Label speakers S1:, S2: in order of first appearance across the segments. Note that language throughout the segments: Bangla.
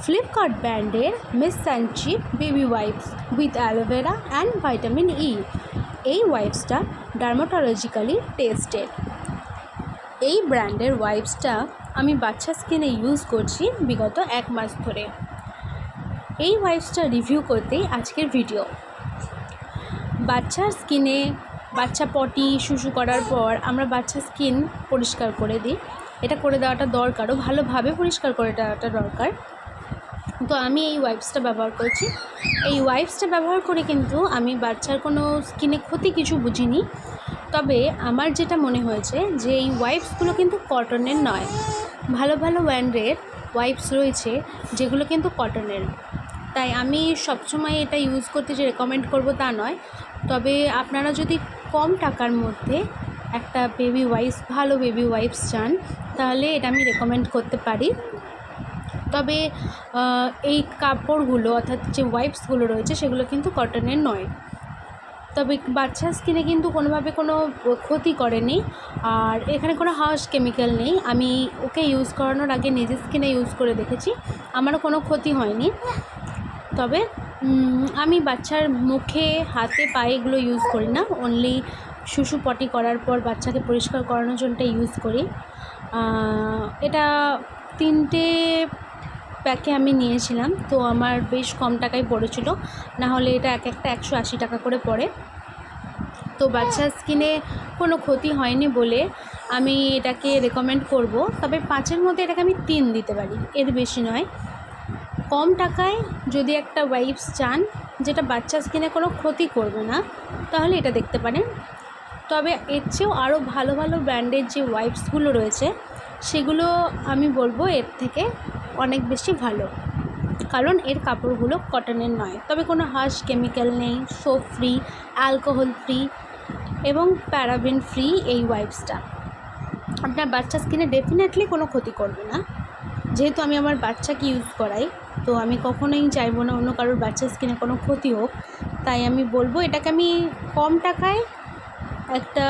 S1: ফ্লিপকার্ট ব্র্যান্ডের Miss and Chief baby wipes with aloe vera and vitamin E. এই ওয়াইপসটা ডার্মাটোলজিক্যালি টেস্টেড। এই ব্র্যান্ডের ওয়াইপসটা আমি বাচ্চা স্কিনে ইউজ করছি বিগত 1 মাস ধরে। এই ওয়াইপসটা রিভিউ করতেই আজকের ভিডিও। বাচ্চার স্কিনে বাচ্চা পটি শুশু করার পর আমরা বাচ্চার স্কিন পরিষ্কার করে দিই, এটা করে দেওয়াটা দরকারও, ভালোভাবে পরিষ্কার করে দেওয়াটা দরকার। তো আমি এই ওয়াইপসটা ব্যবহার করছি। এই ওয়াইপসটা ব্যবহার করে কিন্তু আমি বাচ্চার কোনো স্কিনে ক্ষতি কিছু বুঝিনি। তবে আমার যেটা মনে হয়েছে যে এই ওয়াইপসগুলো কিন্তু কটনের নয়। ভালো ভালো ব্র্যান্ডের ওয়াইপস রয়েছে যেগুলো কিন্তু কটনের, তাই আমি সবসময় এটা ইউজ করতে যে রেকমেন্ড করব তা নয়। তবে আপনারা যদি কম টাকার মধ্যে একটা বেবি ওয়াইপস, ভালো বেবি ওয়াইপস চান, তাহলে এটা আমি রেকমেন্ড করতে পারি। তবে এই কাপড়গুলো অর্থাৎ যে ওয়াইপসগুলো রয়েছে সেগুলো কিন্তু কটনের নয়। তবে বাচ্চার স্কিনে কিন্তু কোনোভাবে কোনো ক্ষতি করেনি, আর এখানে কোনো হার্শ কেমিক্যাল নেই। আমি ওকে ইউজ করানোর আগে নিজের স্কিনে ইউজ করে দেখেছি, আমারও কোনো ক্ষতি হয়নি। তবে আমি বাচ্চার মুখে, হাতে, পায়ে এগুলো ইউজ করি না, অনলি শুশু পটি করার পর বাচ্চাকে পরিষ্কার করানোর জন্য ইউজ করি। এটা 3টে প্যাকে আমি নিয়েছিলাম, তো আমার বেশ কম টাকায় পড়েছিল, না হলে এটা এক একটা 180 টাকা করে পড়ে। তো বাচ্চার স্কিনে কোনো ক্ষতি হয়নি বলে আমি এটাকে রেকমেন্ড করব। তবে 5-এর মধ্যে এটাকে আমি 3 দিতে পারি, এর বেশি নয়। কম টাকায় যদি একটা ওয়াইপস চান যেটা বাচ্চা স্কিনে কোনো ক্ষতি করবে না, তাহলে এটা দেখতে পারেন। তবে এর চেয়েও আরও ভালো ভালো ব্র্যান্ডের যে ওয়াইপসগুলো রয়েছে সেগুলো আমি বলবো এর থেকে অনেক বেশি ভালো, কারণ এর কাপড়গুলো কটনের নয়। তবে কোনো হার্শ কেমিক্যাল নেই, সোপ ফ্রি, অ্যালকোহল ফ্রি এবং প্যারাবেন ফ্রি। এই ওয়াইপসটা আপনার বাচ্চা স্কিনে ডেফিনেটলি কোনো ক্ষতি করবে না। যেহেতু আমি আমার বাচ্চাকে ইউজ করাই, তো আমি কখনোই চাইবো না অন্য কারোর বাচ্চার স্কিনে কোনো ক্ষতি হোক। তাই আমি বলবো এটাকে আমি কম টাকায় একটা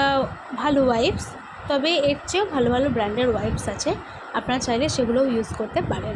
S1: ভালো ওয়াইপস। তবে এর চেয়েও ভালো ভালো ব্র্যান্ডের ওয়াইপস আছে, আপনারা চাইলে সেগুলোও ইউজ করতে পারেন।